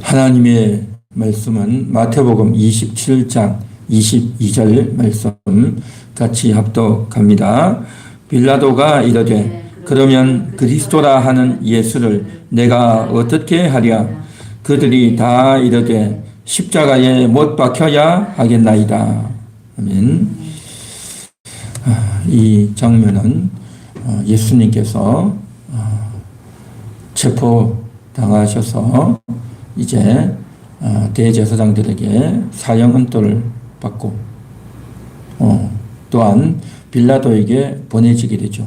하나님의 말씀은 마태복음 27장 22절 말씀 같이 합독합니다. 빌라도가 이르되 그러면 그리스도라 하는 예수를 내가 어떻게 하랴? 그들이 다 이르되 십자가에 못 박혀야 하겠나이다. 아멘. 이 장면은 예수님께서 체포당하셔서 이제 대제사장들에게 사형언도를 받고 또한 빌라도에게 보내지게 되죠.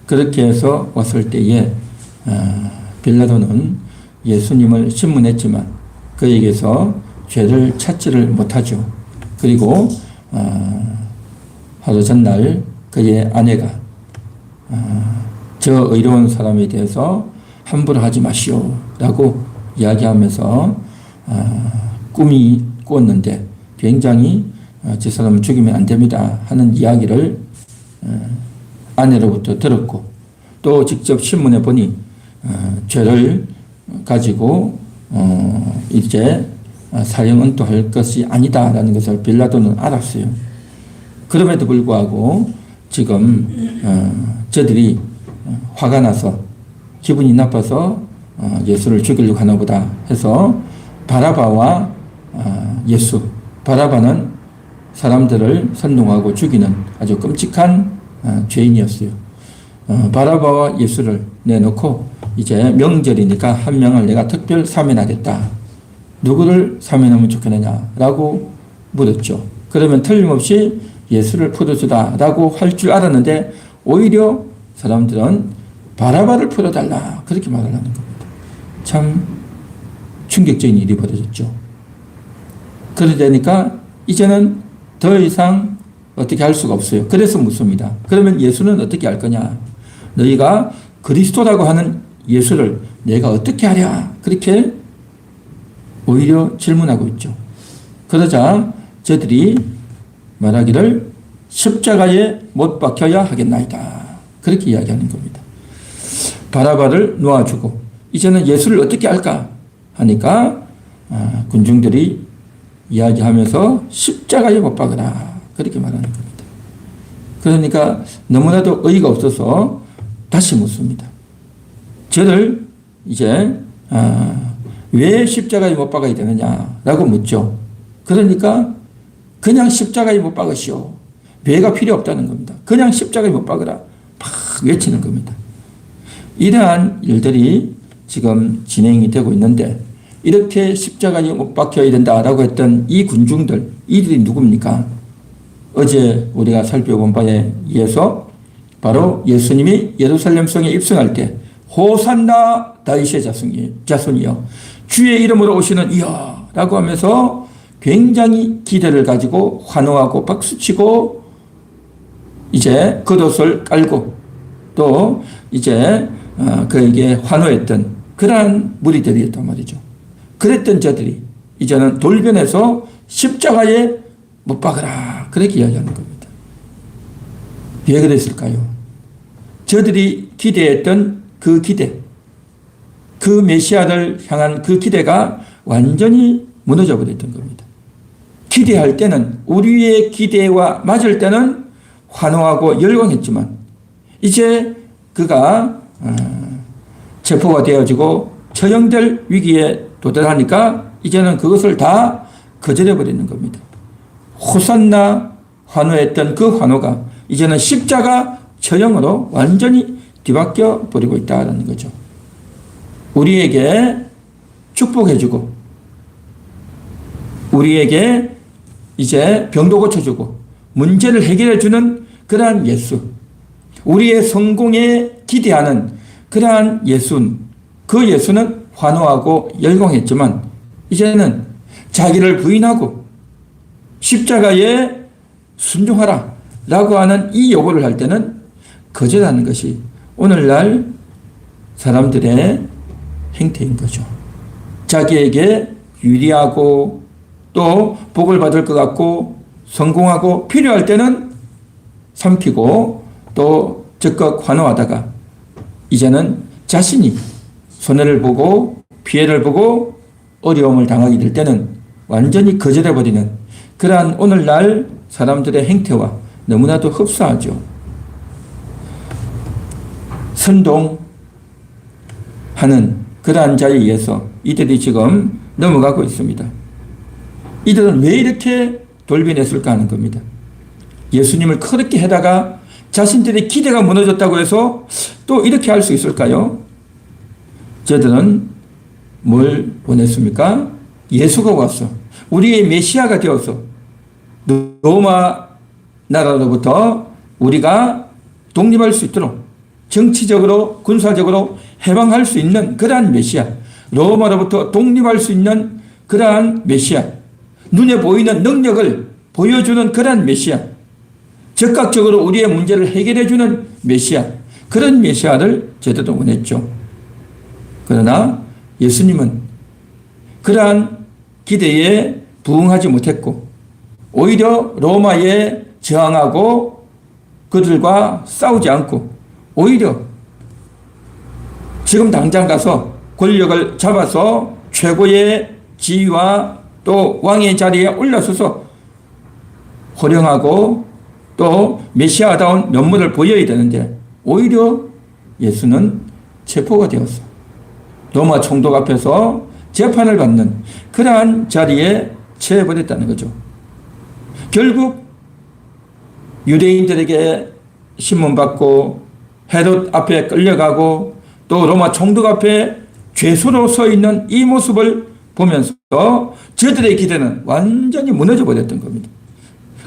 그렇게 해서 왔을 때에 빌라도는 예수님을 신문했지만 그에게서 죄를 찾지를 못하죠. 그리고 하루 전날 그의 아내가 저 의로운 사람에 대해서 함부로 하지 마시오 라고 이야기하면서 꿈이 꾸었는데 굉장히 저 사람을 죽이면 안 됩니다 하는 이야기를 아내로부터 들었고 또 직접 신문에 보니 죄를 가지고 이제 사형언도할 것이 아니다라는 것을 빌라도는 알았어요. 그럼에도 불구하고 지금 저들이 화가 나서 기분이 나빠서 예수를 죽이려고 하나 보다 해서 바라바와 예수, 바라바는 사람들을 선동하고 죽이는 아주 끔찍한 죄인이었어요. 바라바와 예수를 내놓고 이제 명절이니까 한 명을 내가 특별 사면하겠다. 누구를 사면하면 좋겠느냐라고 물었죠. 그러면 틀림없이 예수를 풀어주다라고 할 줄 알았는데 오히려 사람들은 바라바를 풀어달라 그렇게 말을 하는 겁니다. 참 충격적인 일이 벌어졌죠. 그러다니까 이제는 더 이상 어떻게 할 수가 없어요. 그래서 묻습니다. 그러면 예수는 어떻게 할 거냐? 너희가 그리스도라고 하는 예수를 내가 어떻게 하랴? 그렇게 오히려 질문하고 있죠. 그러자 저들이 말하기를 십자가에 못 박혀야 하겠나이다. 그렇게 이야기하는 겁니다. 바라바를 놓아주고 이제는 예수를 어떻게 할까 하니까 군중들이 이야기하면서 십자가에 못 박으라 그렇게 말하는 겁니다. 그러니까 너무나도 어이가 없어서 다시 묻습니다. 저를 이제 왜 십자가에 못 박아야 되느냐라고 묻죠. 그러니까 그냥 십자가에 못 박으시오. 왜가 필요 없다는 겁니다. 그냥 십자가에 못 박으라 막 외치는 겁니다. 이러한 일들이 지금 진행이 되고 있는데 이렇게 십자가에 못 박혀야 된다라고 했던 이 군중들, 이들이 누굽니까? 어제 우리가 살펴본 바에 의해서 바로 예수님이 예루살렘 성에 입성할 때 호산나 다윗의 자손이여 주의 이름으로 오시는 이여 라고 하면서 굉장히 기대를 가지고 환호하고 박수치고 이제 겉옷을 깔고 또 이제 그에게 환호했던 그러한 무리들이었단 말이죠. 그랬던 저들이 이제는 돌변해서 십자가에 못 박으라 그렇게 이야기하는 겁니다. 왜 그랬을까요? 저들이 기대했던 그 기대, 그 메시아를 향한 그 기대가 완전히 무너져 버렸던 겁니다. 기대할 때는 우리의 기대와 맞을 때는 환호하고 열광했지만 이제 그가 체포가 되어지고 처형될 위기에 도달하니까 이제는 그것을 다 거절해 버리는 겁니다. 호산나 환호했던 그 환호가 이제는 십자가 처형으로 완전히 뒤바뀌어 버리고 있다는 거죠. 우리에게 축복해주고 우리에게 이제 병도 고쳐주고 문제를 해결해주는 그러한 예수, 우리의 성공에 기대하는 그러한 예수, 그 예수는 환호하고 열광했지만 이제는 자기를 부인하고 십자가에 순종하라 라고 하는 이 요구를 할 때는 거절하는 것이 오늘날 사람들의 행태인 거죠. 자기에게 유리하고 또 복을 받을 것 같고 성공하고 필요할 때는 삼키고 또 적극 환호하다가 이제는 자신이 손해를 보고 피해를 보고 어려움을 당하게 될 때는 완전히 거절해버리는 그러한 오늘날 사람들의 행태와 너무나도 흡사하죠. 선동하는 그러한 자에 의해서 이들이 지금 넘어가고 있습니다. 이들은 왜 이렇게 돌변했을까 하는 겁니다. 예수님을 그렇게 해다가 자신들의 기대가 무너졌다고 해서 또 이렇게 할 수 있을까요? 저들은 뭘 원했습니까? 예수가 와서 우리의 메시아가 되어서 로마 나라로부터 우리가 독립할 수 있도록 정치적으로 군사적으로 해방할 수 있는 그러한 메시아, 로마로부터 독립할 수 있는 그러한 메시아, 눈에 보이는 능력을 보여주는 그러한 메시아, 즉각적으로 우리의 문제를 해결해주는 메시아, 그런 메시아를 저들도 원했죠. 그러나 예수님은 그러한 기대에 부응하지 못했고 오히려 로마에 저항하고 그들과 싸우지 않고 오히려 지금 당장 가서 권력을 잡아서 최고의 지위와 또 왕의 자리에 올라서서 호령하고 또 메시아다운 면모를 보여야 되는데 오히려 예수는 체포가 되었어. 로마 총독 앞에서 재판을 받는 그러한 자리에 처해버렸다는 거죠. 결국 유대인들에게 신문받고 헤롯 앞에 끌려가고 또 로마 총독 앞에 죄수로 서 있는 이 모습을 보면서 저들의 기대는 완전히 무너져 버렸던 겁니다.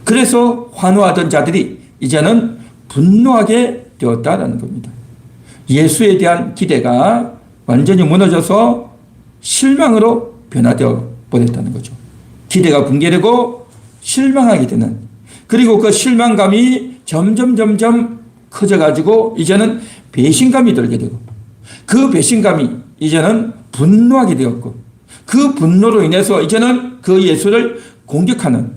그래서 환호하던 자들이 이제는 분노하게 되었다는 겁니다. 예수에 대한 기대가 완전히 무너져서 실망으로 변화되어 버렸다는 거죠. 기대가 붕괴되고 실망하게 되는, 그리고 그 실망감이 점점 커져가지고 이제는 배신감이 들게 되고 그 배신감이 이제는 분노하게 되었고 그 분노로 인해서 이제는 그 예수를 공격하는,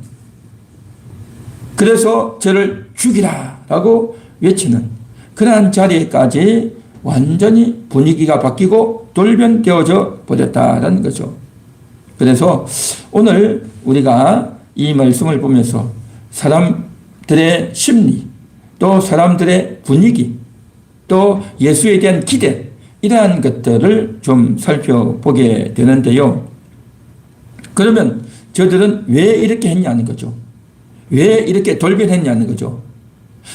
그래서 저를 죽이라 라고 외치는 그러한 자리에까지 완전히 분위기가 바뀌고 돌변되어져 버렸다는 거죠. 그래서 오늘 우리가 이 말씀을 보면서 사람들의 심리, 또 사람들의 분위기, 또 예수에 대한 기대, 이러한 것들을 좀 살펴보게 되는데요. 그러면 저들은 왜 이렇게 했냐는 거죠. 왜 이렇게 돌변했냐는 거죠.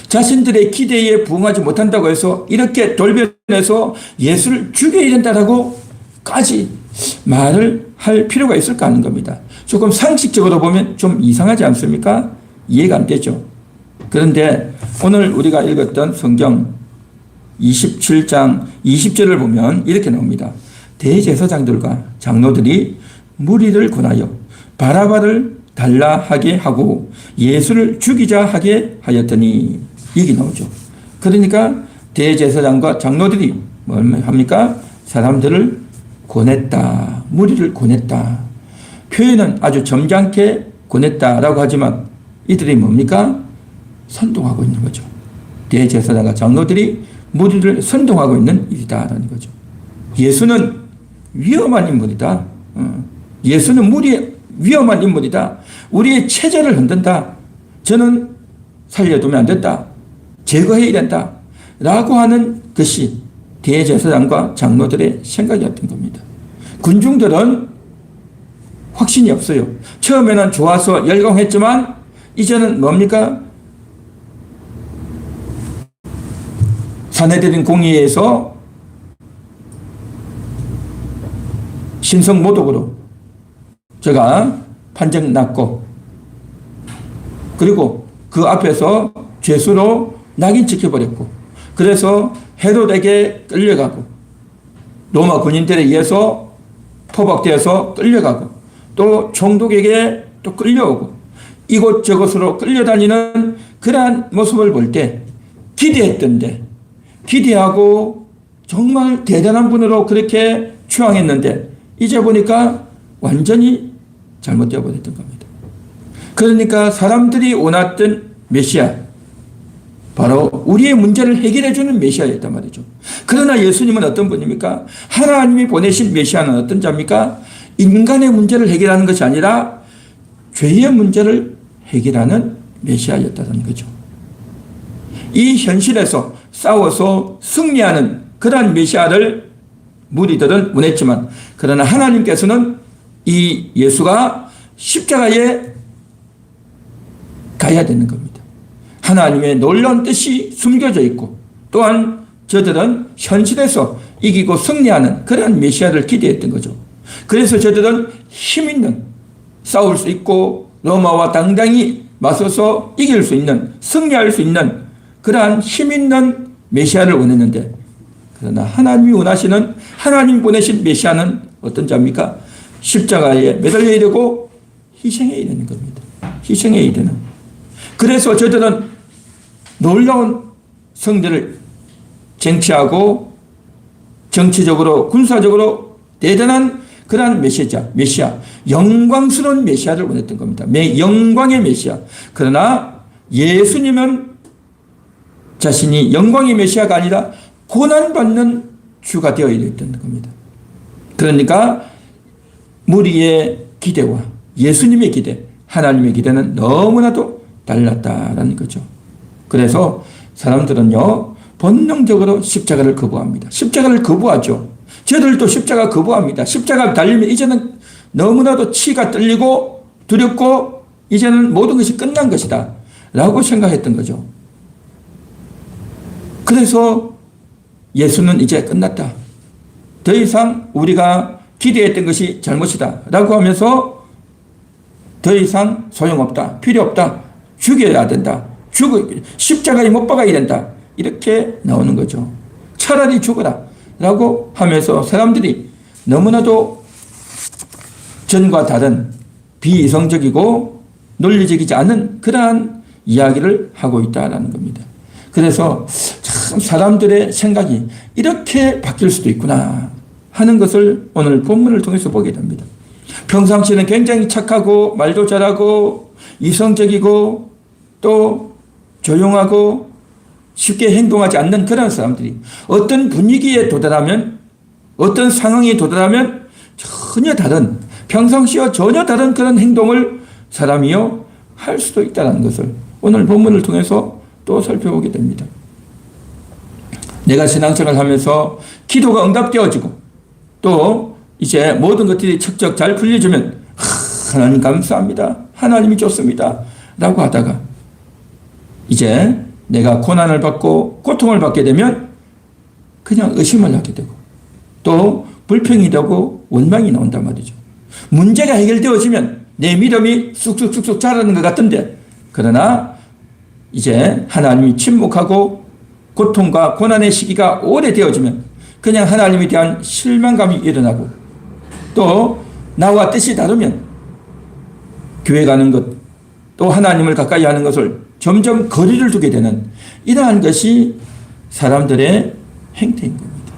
자신들의 기대에 부응하지 못한다고 해서 이렇게 돌변해서 예수를 죽여야 된다라고까지 말을 할 필요가 있을까 하는 겁니다. 조금 상식적으로 보면 좀 이상하지 않습니까? 이해가 안 되죠. 그런데 오늘 우리가 읽었던 성경 27장 20절을 보면 이렇게 나옵니다. 대제사장들과 장로들이 무리를 권하여 바라바를 달라 하게 하고 예수를 죽이자 하게 하였더니, 이게 나오죠. 그러니까 대제사장과 장로들이 뭘 합니까? 사람들을 권했다. 무리를 권했다. 표현은 아주 점잖게 권했다라고 하지만 이들이 뭡니까? 선동하고 있는 거죠. 대제사장과 장로들이 무리를 선동하고 있는 일이다라는 거죠. 예수는 위험한 인물이다. 예수는 위험한 인물이다. 우리의 체제를 흔든다. 저는 살려두면 안 된다. 제거해야 된다. 라고 하는 것이 대제사장과 장로들의 생각이었던 겁니다. 군중들은 확신이 없어요. 처음에는 좋아서 열광했지만 이제는 뭡니까? 사내들인 공의에서 신성모독으로 제가 판정 났고, 그리고 그 앞에서 죄수로 낙인 찍혀버렸고, 그래서 헤롯에게 끌려가고 로마 군인들에 의해서 포박되어서 끌려가고 또 총독에게 또 끌려오고 이곳저곳으로 끌려다니는 그러한 모습을 볼 때 기대했던데, 기대하고 정말 대단한 분으로 그렇게 추앙했는데 이제 보니까 완전히 잘못되어 버렸던 겁니다. 그러니까 사람들이 원했던 메시아, 바로 우리의 문제를 해결해 주는 메시아였단 말이죠. 그러나 예수님은 어떤 분입니까? 하나님이 보내신 메시아는 어떤 자입니까? 인간의 문제를 해결하는 것이 아니라 죄의 문제를 해결하는 메시아였다는 거죠. 이 현실에서 싸워서 승리하는 그러한 메시아를 무리들은 원했지만, 그러나 하나님께서는 이 예수가 십자가에 가야 되는 겁니다. 하나님의 놀라운 뜻이 숨겨져 있고, 또한 저들은 현실에서 이기고 승리하는 그러한 메시아를 기대했던 거죠. 그래서 저들은 힘 있는, 싸울 수 있고 로마와 당당히 맞서서 이길 수 있는, 승리할 수 있는 그러한 힘 있는 메시아를 원했는데, 그러나 하나님이 원하시는, 하나님 보내신 메시아는 어떤 자입니까? 십자가에 매달려야 되고 희생해야 되는 겁니다. 희생해야 되는. 그래서 저들은 놀라운 성대를 쟁취하고 정치적으로 군사적으로 대단한 그러한 메시아, 영광스러운 메시아를 원했던 겁니다. 영광의 메시아. 그러나 예수님은 자신이 영광의 메시아가 아니라 고난받는 주가 되어야 됐던 겁니다. 그러니까 무리의 기대와 예수님의 기대, 하나님의 기대는 너무나도 달랐다라는 거죠. 그래서 사람들은요, 본능적으로 십자가를 거부합니다. 십자가를 거부하죠. 저들도 십자가 거부합니다. 십자가 달리면 이제는 너무나도 치가 떨리고 두렵고 이제는 모든 것이 끝난 것이다 라고 생각했던 거죠. 그래서 예수는 이제 끝났다, 더 이상 우리가 기대했던 것이 잘못이다 라고 하면서 더 이상 소용없다, 필요 없다, 죽여야 된다, 십자가에 못 박아야 된다, 이렇게 나오는 거죠. 차라리 죽어라 라고 하면서 사람들이 너무나도 전과 다른 비이성적이고 논리적이지 않은 그러한 이야기를 하고 있다는 겁니다. 그래서 참 사람들의 생각이 이렇게 바뀔 수도 있구나 하는 것을 오늘 본문을 통해서 보게 됩니다. 평상시에는 굉장히 착하고 말도 잘하고 이성적이고 또 조용하고 쉽게 행동하지 않는 그런 사람들이 어떤 분위기에 도달하면, 어떤 상황에 도달하면 전혀 다른, 평상시와 전혀 다른 그런 행동을 사람이요 할 수도 있다는 것을 오늘 본문을 통해서 또 살펴보게 됩니다. 내가 신앙생활을 하면서 기도가 응답되어지고 또 이제 모든 것들이 척척 잘 풀려주면 하나님 감사합니다, 하나님이 좋습니다 라고 하다가 이제 내가 고난을 받고 고통을 받게 되면 그냥 의심을 하게 되고 또 불평이 되고 원망이 나온단 말이죠. 문제가 해결되어지면 내 믿음이 쑥쑥쑥쑥 자라는 것 같은데, 그러나 이제 하나님이 침묵하고 고통과 고난의 시기가 오래되어지면 그냥 하나님에 대한 실망감이 일어나고 또 나와 뜻이 다르면 교회 가는 것, 또 하나님을 가까이 하는 것을 점점 거리를 두게 되는 이러한 것이 사람들의 행태인 겁니다.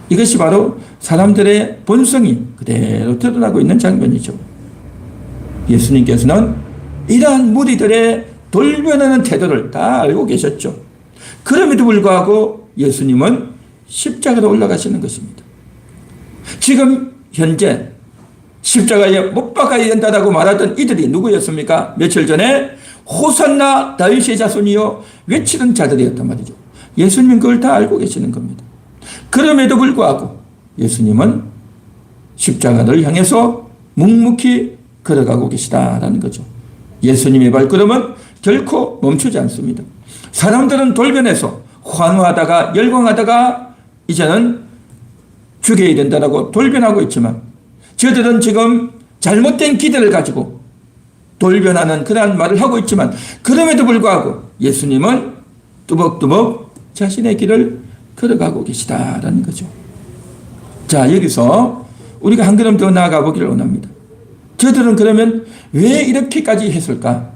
이것이 바로 사람들의 본성이 그대로 드러나고 있는 장면이죠. 예수님께서는 이러한 무리들의 돌변하는 태도를 다 알고 계셨죠. 그럼에도 불구하고 예수님은 십자가로 올라가시는 것입니다. 지금 현재 십자가에 못 박아야 된다고 말하던 이들이 누구였습니까? 며칠 전에 호산나 다윗의 자손이요 외치는 자들이었단 말이죠. 예수님은 그걸 다 알고 계시는 겁니다. 그럼에도 불구하고 예수님은 십자가를 향해서 묵묵히 걸어가고 계시다라는 거죠. 예수님의 발걸음은 결코 멈추지 않습니다. 사람들은 돌변해서 환호하다가 열광하다가 이제는 죽여야 된다라고 돌변하고 있지만, 저들은 지금 잘못된 기대를 가지고 돌변하는 그러한 말을 하고 있지만, 그럼에도 불구하고 예수님은 뚜벅뚜벅 자신의 길을 걸어가고 계시다라는 거죠. 자, 여기서 우리가 한 걸음 더 나아가 보기를 원합니다. 저들은 그러면 왜 이렇게까지 했을까?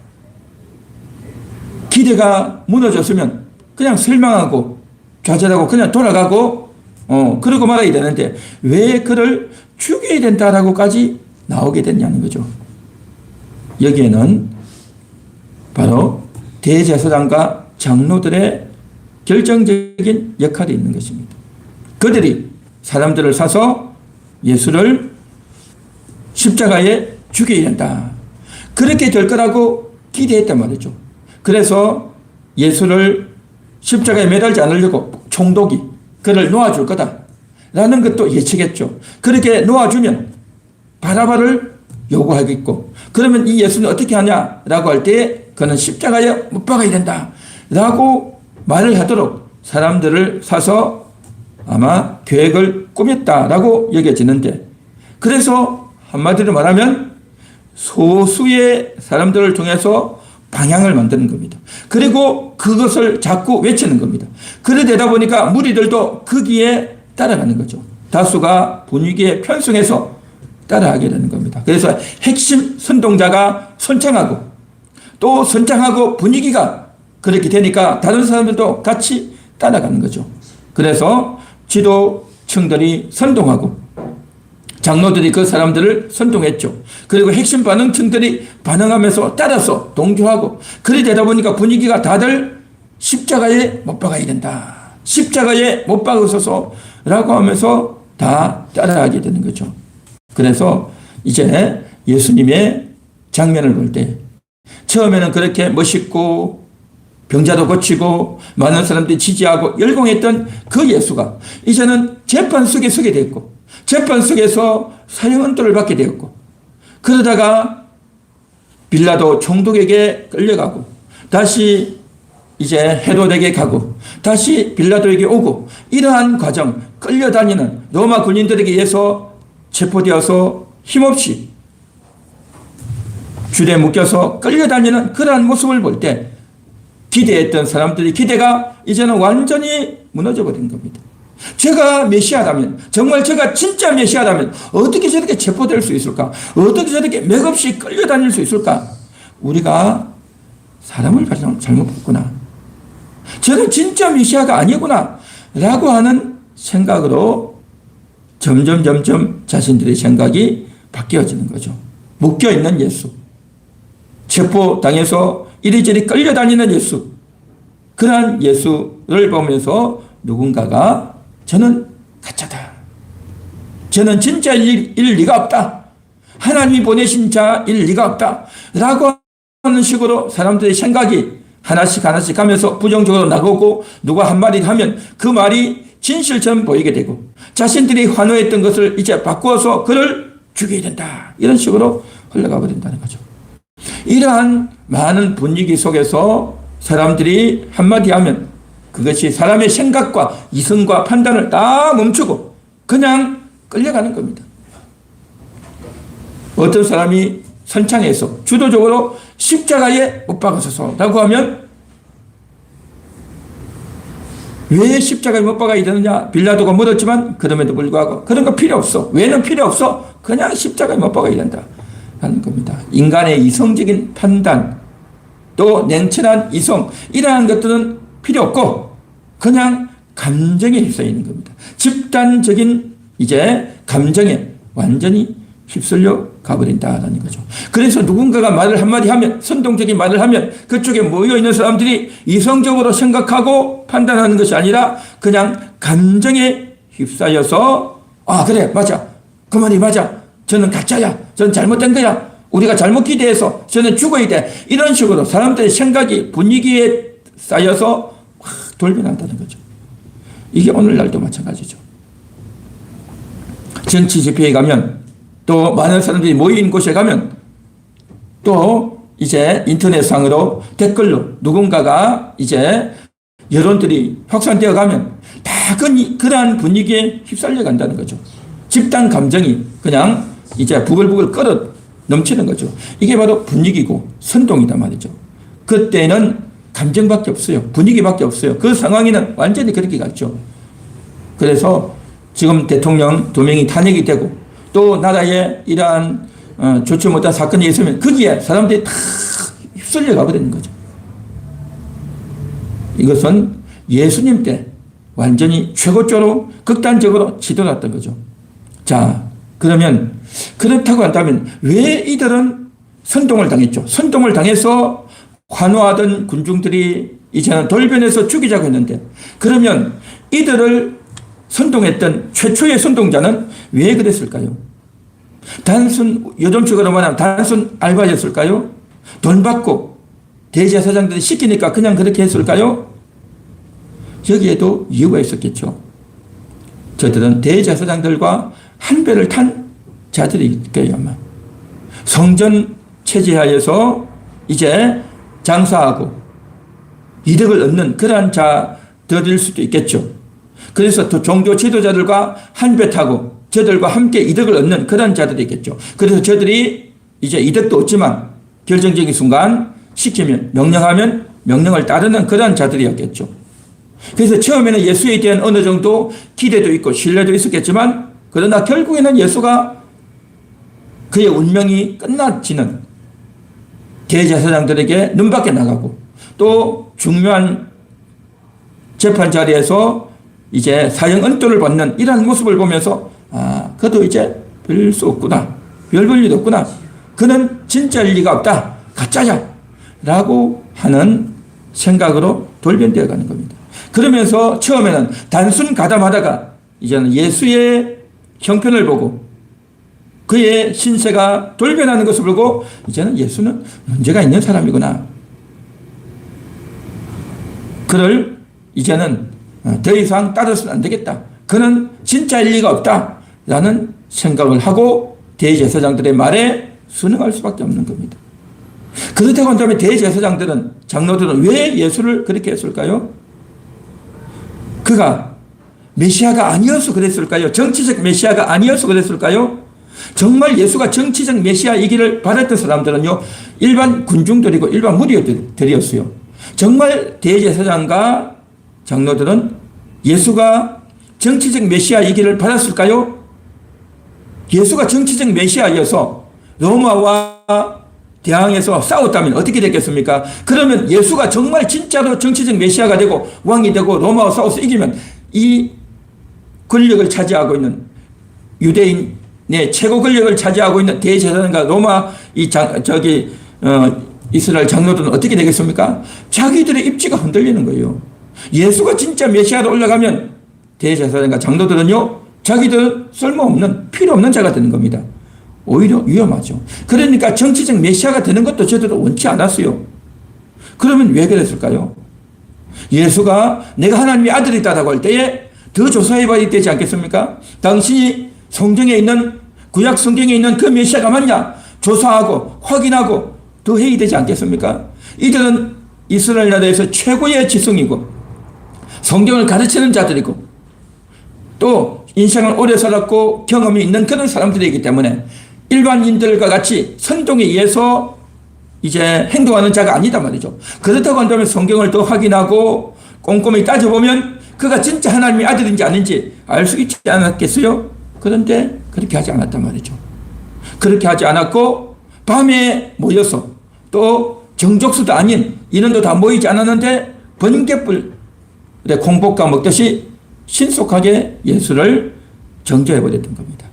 기대가 무너졌으면 그냥 실망하고 좌절하고 그냥 돌아가고 그러고 말아야 되는데 왜 그를 죽여야 된다라고까지 나오게 됐냐는 거죠. 여기에는 바로 대제사장과 장로들의 결정적인 역할이 있는 것입니다. 그들이 사람들을 사서 예수를 십자가에 죽여야 된다. 그렇게 될 거라고 기대했단 말이죠. 그래서 예수를 십자가에 매달지 않으려고 총독이 그를 놓아줄 거다 라는 것도 예측했죠. 그렇게 놓아주면 바라바를 요구하겠고, 그러면 이 예수는 어떻게 하냐라고 할 때 그는 십자가에 못 박아야 된다 라고 말을 하도록 사람들을 사서 아마 계획을 꾸몄다라고 여겨지는데, 그래서 한마디로 말하면 소수의 사람들을 통해서 방향을 만드는 겁니다. 그리고 그것을 자꾸 외치는 겁니다. 그러다 보니까 무리들도 거기에 따라가는 거죠. 다수가 분위기에 편승해서 따라하게 되는 겁니다. 그래서 핵심 선동자가 선창하고 또 선창하고 분위기가 그렇게 되니까 다른 사람들도 같이 따라가는 거죠. 그래서 지도층들이 선동하고 장로들이 그 사람들을 선동했죠. 그리고 핵심 반응층들이 반응하면서 따라서 동조하고, 그러다 보니까 분위기가 다들 십자가에 못 박아야 된다, 십자가에 못 박으소서라고 하면서 다 따라하게 되는 거죠. 그래서 이제 예수님의 장면을 볼 때 처음에는 그렇게 멋있고 병자도 고치고 많은 사람들이 지지하고 열광했던 그 예수가 이제는 재판 속에 서게 됐고, 재판 속에서 사형 언도를 받게 되었고, 그러다가 빌라도 총독에게 끌려가고 다시 이제 헤롯에게 가고 다시 빌라도에게 오고, 이러한 과정, 끌려다니는 로마 군인들에게 의해서 체포되어서 힘없이 줄에 묶여서 끌려다니는 그러한 모습을 볼 때 기대했던 사람들의 기대가 이제는 완전히 무너져버린 겁니다. 제가 메시아라면, 정말 제가 진짜 메시아라면 어떻게 저렇게 체포될 수 있을까? 어떻게 저렇게 맥없이 끌려다닐 수 있을까? 우리가 사람을 잘못 봤구나, 저는 진짜 메시아가 아니구나 라고 하는 생각으로 점점 자신들의 생각이 바뀌어지는 거죠. 묶여있는 예수, 체포당해서 이리저리 끌려다니는 예수, 그러한 예수를 보면서 누군가가 저는 가짜다, 저는 진짜일 리가 없다, 하나님이 보내신 자일 리가 없다 라고 하는 식으로 사람들의 생각이 하나씩 가면서 부정적으로 나오고, 누가 한 마디 하면 그 말이 진실처럼 보이게 되고, 자신들이 환호했던 것을 이제 바꾸어서 그를 죽여야 된다, 이런 식으로 흘러가 버린다는 거죠. 이러한 많은 분위기 속에서 사람들이 한마디 하면 그것이 사람의 생각과 이성과 판단을 다 멈추고 그냥 끌려가는 겁니다. 어떤 사람이 선창해서 주도적으로 십자가에 못 박으소서라고 하면 왜 십자가에 못 박아야 되느냐? 빌라도가 물었지만 그럼에도 불구하고 그런 거 필요 없어. 왜는 필요 없어. 그냥 십자가에 못 박아야 된다 하는 겁니다. 인간의 이성적인 판단, 또 냉철한 이성, 이러한 것들은 필요 없고 그냥 감정에 휩싸여 있는 겁니다. 집단적인 이제 감정에 완전히 휩쓸려 가버린다라는 거죠. 그래서 누군가가 말을 한마디 하면, 선동적인 말을 하면 그쪽에 모여있는 사람들이 이성적으로 생각하고 판단하는 것이 아니라 그냥 감정에 휩싸여서 아 그래 맞아, 그 말이 맞아, 저는 가짜야, 저는 잘못된 거야, 우리가 잘못 기대해서 저는 죽어야 돼, 이런 식으로 사람들의 생각이 분위기에 쌓여서 확 돌변한다는 거죠. 이게 오늘날도 마찬가지죠. 정치 집회에 가면, 또 많은 사람들이 모인 곳에 가면, 또 이제 인터넷상으로 댓글로 누군가가 이제 여론들이 확산되어 가면 다 그러한 분위기에 휩쓸려 간다는 거죠. 집단 감정이 그냥 이제 부글부글 끓어 넘치는 거죠. 이게 바로 분위기고 선동이다 말이죠. 그때는 감정밖에 없어요. 분위기밖에 없어요. 그 상황에는 완전히 그렇게 갔죠. 그래서 지금 대통령 2명이 탄핵이 되고 또 나라에 이러한 좋지 못한 사건이 있으면 거기에 사람들이 다 휩쓸려 가버리는 거죠. 이것은 예수님 때 완전히 최고조로 극단적으로 치달았던 거죠. 자, 그러면 그렇다고 한다면 왜 이들은 선동을 당했죠? 선동을 당해서 환호하던 군중들이 이제는 돌변해서 죽이자고 했는데, 그러면 이들을 선동했던 최초의 선동자는 왜 그랬을까요? 요즘식으로 말하면 단순 알바였을까요? 돈 받고 대제사장들이 시키니까 그냥 그렇게 했을까요? 여기에도 이유가 있었겠죠. 저들은 대제사장들과 한 배를 탄 자들일 거예요, 아마. 성전 체제하에서 이제 장사하고 이득을 얻는 그러한 자들일 수도 있겠죠. 그래서 또 종교 지도자들과 한 배 타고 저들과 함께 이득을 얻는 그런 자들이 있겠죠. 그래서 저들이 이제 이득도 얻지만 결정적인 순간 시키면, 명령하면 명령을 따르는 그런 자들이었겠죠. 그래서 처음에는 예수에 대한 어느 정도 기대도 있고 신뢰도 있었겠지만, 그러나 결국에는 예수가 그의 운명이 끝나지는 대제사장들에게 눈밖에 나가고 또 중요한 재판 자리에서 이제 사형 언도를 받는 이러한 모습을 보면서 그도 이제 별 수 없구나. 별 볼 일도 없구나. 그는 진짜일 리가 없다. 가짜야. 라고 하는 생각으로 돌변되어 가는 겁니다. 그러면서 처음에는 단순 가담하다가 이제는 예수의 형편을 보고 그의 신세가 돌변하는 것을 보고 이제는 예수는 문제가 있는 사람이구나. 그를 이제는 더 이상 따라서는 안 되겠다. 그는 진짜일 리가 없다. 라는 생각을 하고 대제사장들의 말에 순응할 수밖에 없는 겁니다. 그렇다고 한다면 대제사장들은, 장로들은 왜 예수를 그렇게 했을까요? 그가 메시아가 아니어서 그랬을까요? 정치적 메시아가 아니어서 그랬을까요? 정말 예수가 정치적 메시아이기를 바랐던 사람들은요, 일반 군중들이고 일반 무리들이었어요. 정말 대제사장과 장로들은 예수가 정치적 메시아이기를 바랐을까요? 예수가 정치적 메시아여서 로마와 대항해서 싸웠다면 어떻게 됐겠습니까? 그러면 예수가 정말 진짜로 정치적 메시아가 되고 왕이 되고 로마와 싸워서 이기면 이 권력을 차지하고 있는 유대인의 최고 권력을 차지하고 있는 대제사장과 로마 이스라엘 장로들은 어떻게 되겠습니까? 자기들의 입지가 흔들리는 거예요. 예수가 진짜 메시아로 올라가면 대제사장과 장로들은요, 자기들 쓸모없는, 필요 없는 자가 되는 겁니다. 오히려 위험하죠. 그러니까 정치적 메시아가 되는 것도 저들은 원치 않았어요. 그러면 왜 그랬을까요? 예수가 내가 하나님의 아들이다라고 할 때에 더 조사해봐야 되지 않겠습니까? 당신이 성경에 있는, 구약 성경에 있는 그 메시아가 맞냐? 조사하고 확인하고 더 해야 되지 않겠습니까? 이들은 이스라엘 나라에서 최고의 지성이고 성경을 가르치는 자들이고 또 인생을 오래 살았고 경험이 있는 그런 사람들이기 때문에 일반인들과 같이 선동에 의해서 이제 행동하는 자가 아니다 말이죠. 그렇다고 한다면 성경을 더 확인하고 꼼꼼히 따져보면 그가 진짜 하나님의 아들인지 아닌지 알 수 있지 않았겠어요? 그런데 그렇게 하지 않았단 말이죠. 그렇게 하지 않았고 밤에 모여서 또 정족수도 아닌 인원도 다 모이지 않았는데 번갯불에 콩볶아 먹듯이 신속하게 예수를 정죄해버렸던 겁니다.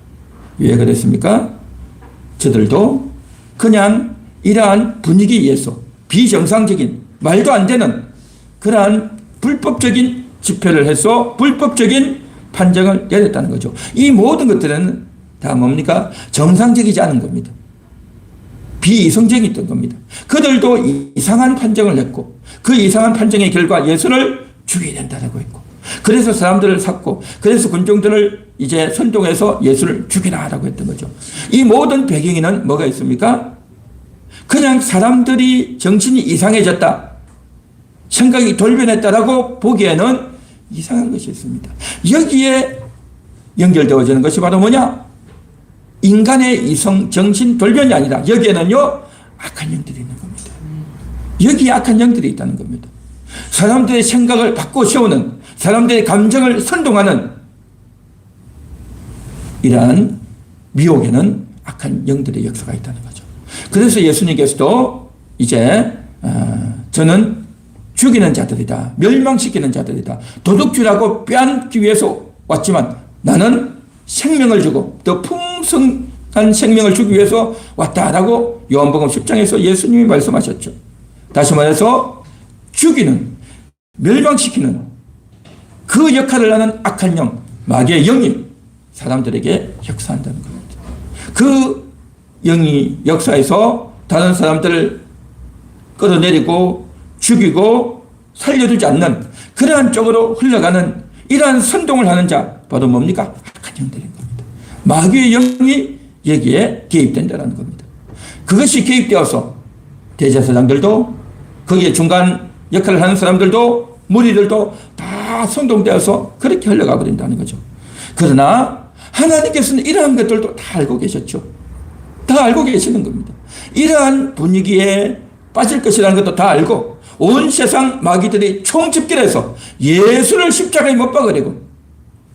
왜 그랬습니까? 저들도 그냥 이러한 분위기에서 비정상적인, 말도 안 되는 그러한 불법적인 집회를 해서 불법적인 판정을 내렸다는 거죠. 이 모든 것들은 다 뭡니까? 정상적이지 않은 겁니다. 비이성적이었던 겁니다. 그들도 이상한 판정을 했고 그 이상한 판정의 결과 예수를 죽여야 된다고 했고 그래서 사람들을 샀고 그래서 군중들을 이제 선동해서 예수를 죽이라라고 했던 거죠. 이 모든 배경에는 뭐가 있습니까? 그냥 사람들이 정신이 이상해졌다, 생각이 돌변했다라고 보기에는 이상한 것이 있습니다. 여기에 연결되어지는 것이 바로 뭐냐? 인간의 이성, 정신 돌변이 아니라 여기에는요 악한 영들이 있는 겁니다. 여기에 악한 영들이 있다는 겁니다. 사람들의 생각을 바꿔 세우는, 사람들의 감정을 선동하는 이러한 미혹에는 악한 영들의 역사가 있다는 거죠. 그래서 예수님께서도 이제 저는 죽이는 자들이다, 멸망시키는 자들이다, 도둑질하고 빼앗기 위해서 왔지만 나는 생명을 주고 더 풍성한 생명을 주기 위해서 왔다라고 요한복음 10장에서 예수님이 말씀하셨죠. 다시 말해서 죽이는, 멸망시키는 그 역할을 하는 악한 영, 마귀의 영이 사람들에게 역사한다는 겁니다. 그 영이 역사에서 다른 사람들을 끌어내리고 죽이고 살려두지 않는 그러한 쪽으로 흘러가는 이러한 선동을 하는 자 바로 뭡니까? 악한 영들인 겁니다. 마귀의 영이 여기에 개입된다는 겁니다. 그것이 개입되어서 대제사장들도 거기에 중간 역할을 하는 사람들도 무리들도 다 선동되어서 그렇게 흘러가 버린다는 거죠. 그러나 하나님께서는 이러한 것들도 다 알고 계셨죠. 다 알고 계시는 겁니다. 이러한 분위기에 빠질 것이라는 것도 다 알고 온 세상 마귀들이 총집결해서 예수를 십자가에 못 박으려고,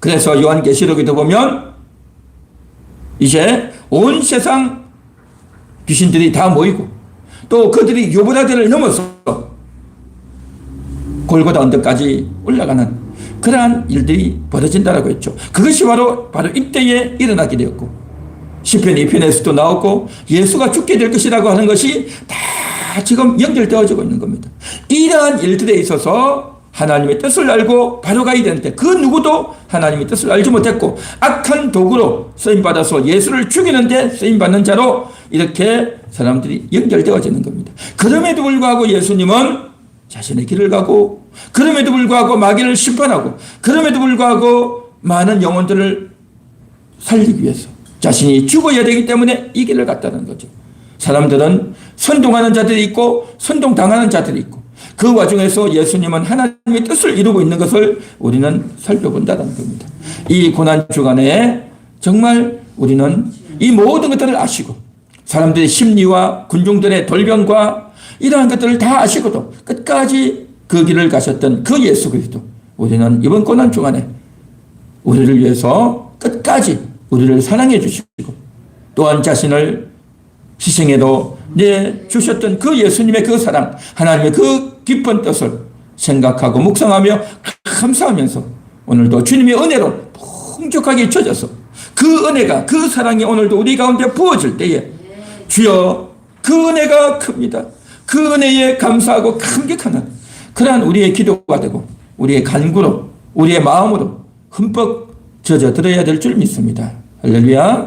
그래서 요한계시록에도 보면 이제 온 세상 귀신들이 다 모이고 또 그들이 유브라데를 넘어서 골고다 언덕까지 올라가는 그러한 일들이 벌어진다라고 했죠. 그것이 바로 이때에 일어나게 되었고, 시편 2편에서도 나오고 예수가 죽게 될 것이라고 하는 것이 다 지금 연결되어지고 있는 겁니다. 이러한 일들에 있어서 하나님의 뜻을 알고 바로 가야 되는데 그 누구도 하나님의 뜻을 알지 못했고 악한 도구로 쓰임받아서 예수를 죽이는데 쓰임받는 자로 이렇게 사람들이 연결되어지는 겁니다. 그럼에도 불구하고 예수님은 자신의 길을 가고, 그럼에도 불구하고 마귀를 심판하고, 그럼에도 불구하고 많은 영혼들을 살리기 위해서 자신이 죽어야 되기 때문에 이 길을 갔다는 거죠. 사람들은 선동하는 자들이 있고 선동당하는 자들이 있고, 그 와중에서 예수님은 하나님의 뜻을 이루고 있는 것을 우리는 살펴본다는 겁니다. 이 고난 주간에 정말 우리는 이 모든 것들을 아시고 사람들의 심리와 군중들의 돌변과 이러한 것들을 다 아시고도 끝까지 그 길을 가셨던 그 예수 그리스도, 우리는 이번 고난 주간에 우리를 위해서 끝까지 우리를 사랑해 주시고 또한 자신을 희생해도 내주셨던 그 예수님의 그 사랑, 하나님의 그 깊은 뜻을 생각하고 묵상하며 감사하면서 오늘도 주님의 은혜로 풍족하게 쳐져서 그 은혜가, 그 사랑이 오늘도 우리 가운데 부어질 때에 주여 그 은혜가 큽니다. 그 은혜에 감사하고 감격하는 그러한 우리의 기도가 되고 우리의 간구로, 우리의 마음으로 흠뻑 젖어들어야 될 줄 믿습니다. 할렐루야.